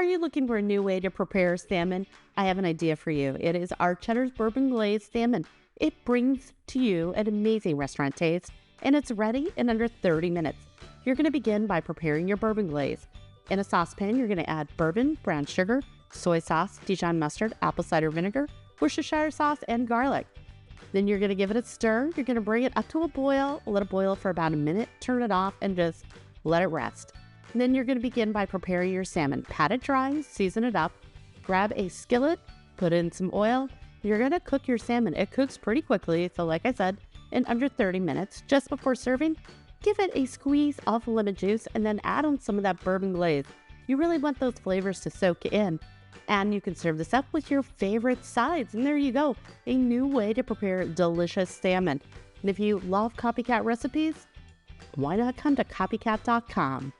Are you looking for a new way to prepare salmon? I have an idea for you. It is our Cheddar's Bourbon Glazed Salmon. It brings to you an amazing restaurant taste, and it's ready in under 30 minutes. You're going to begin by preparing your bourbon glaze. In a saucepan, you're going to add bourbon, brown sugar, soy sauce, Dijon mustard, apple cider vinegar, Worcestershire sauce, and garlic. Then you're going to give it a stir. You're going to bring it up to a boil, let it boil for about a minute, turn it off, and just let it rest. And then you're going to begin by preparing your salmon. Pat it dry, season it up, grab a skillet, put in some oil. You're going to cook your salmon. It cooks pretty quickly, so like I said, in under 30 minutes. Just before serving, give it a squeeze of lemon juice and then add on some of that bourbon glaze. You really want those flavors to soak in. And you can serve this up with your favorite sides. And there you go, a new way to prepare delicious salmon. And if you love Copycat recipes, why not come to copycat.com?